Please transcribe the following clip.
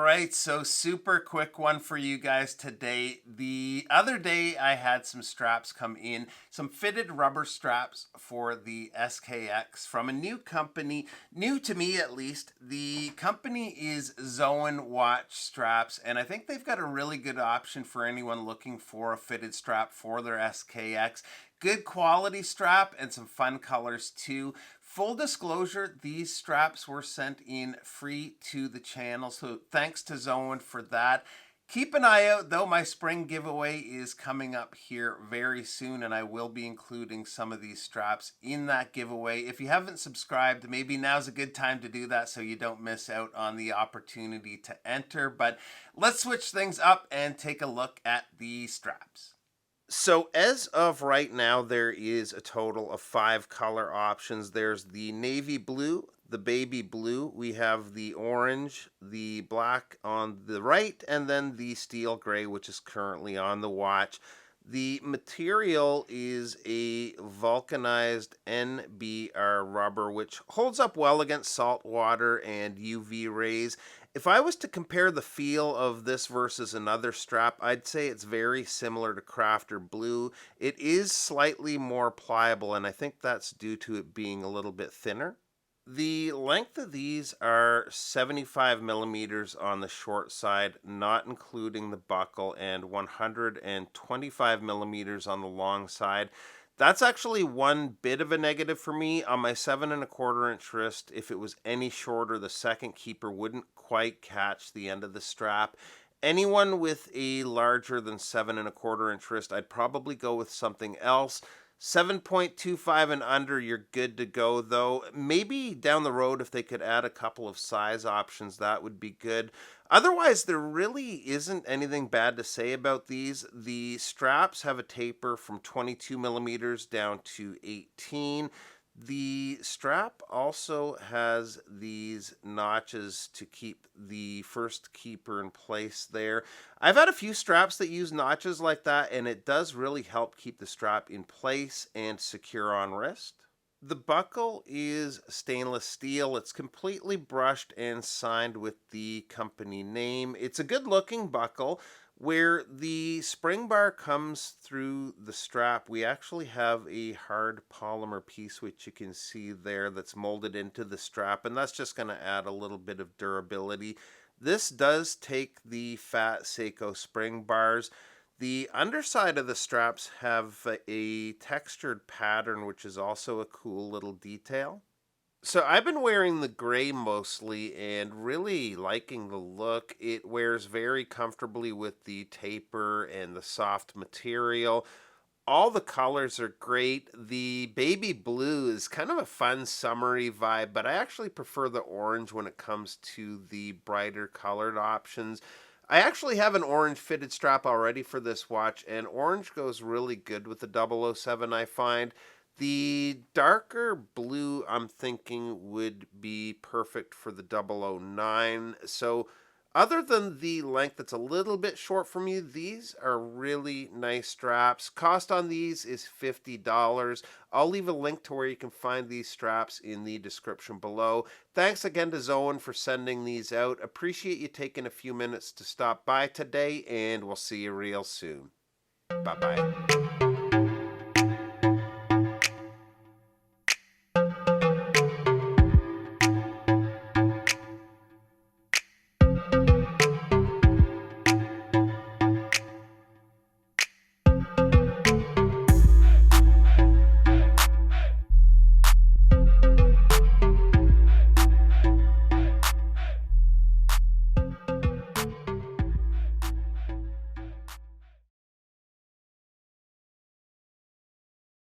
right, so super quick one for you guys today. The other day I had some straps come in, some fitted rubber straps for the SKX from a new company, new to me at least. The company is Zoan Watch Straps, and I think they've got a really good option for anyone looking for a fitted strap for their SKX. Good quality strap and some fun colors too. Full disclosure, these straps were sent in free to the channel, so thanks to Zoan for that. Keep an eye out though, my spring giveaway is coming up here very soon, and I will be including some of these straps in that giveaway. If you haven't subscribed, maybe now's a good time to do that so you don't miss out on the opportunity to enter. But let's switch things up and take a look at the straps. So as of right now, there is a total of 5 color options. There's the navy blue, the baby blue, we have the orange, the black on the right, and then the steel gray, which is currently on the watch. The material is a vulcanized NBR rubber, which holds up well against salt water and UV rays. If I was to compare the feel of this versus another strap, I'd say it's very similar to Crafter Blue. It is slightly more pliable, and I think that's due to it being a little bit thinner. The length of these are 75 millimeters on the short side, not including the buckle, and 125 millimeters on the long side. That's actually one bit of a negative for me. On my 7¼ inch wrist, if it was any shorter, the second keeper wouldn't quite catch the end of the strap. Anyone with a larger than 7¼ inch wrist, I'd probably go with something else. 7.25 and under, you're good to go though. Maybe down the road, if they could add a couple of size options, that would be good. Otherwise, there really isn't anything bad to say about these. The straps have a taper from 22 millimeters down to 18. The strap also has these notches to keep the first keeper in place there. I've had a few straps that use notches like that, and it does really help keep the strap in place and secure on wrist. The buckle is stainless steel. It's completely brushed and signed with the company name. It's a good looking buckle. Where the spring bar comes through the strap, we actually have a hard polymer piece, which you can see there, that's molded into the strap, and that's just going to add a little bit of durability. This does take the fat Seiko spring bars. The underside of the straps have a textured pattern, which is also a cool little detail. So I've been wearing the gray mostly and really liking the look. It wears very comfortably with the taper and the soft material. All the colors are great. The baby blue is kind of a fun summery vibe, but I actually prefer the orange when it comes to the brighter colored options. I actually have an orange fitted strap already for this watch, and orange goes really good with the 007, I find. The darker blue, I'm thinking, would be perfect for the 009. So other than the length that's a little bit short from you, these are really nice straps. Cost on these is $50. I'll leave a link to where you can find these straps in the description below. Thanks again to Zoan for sending these out. Appreciate you taking a few minutes to stop by today, and we'll see you real soon. Bye-bye.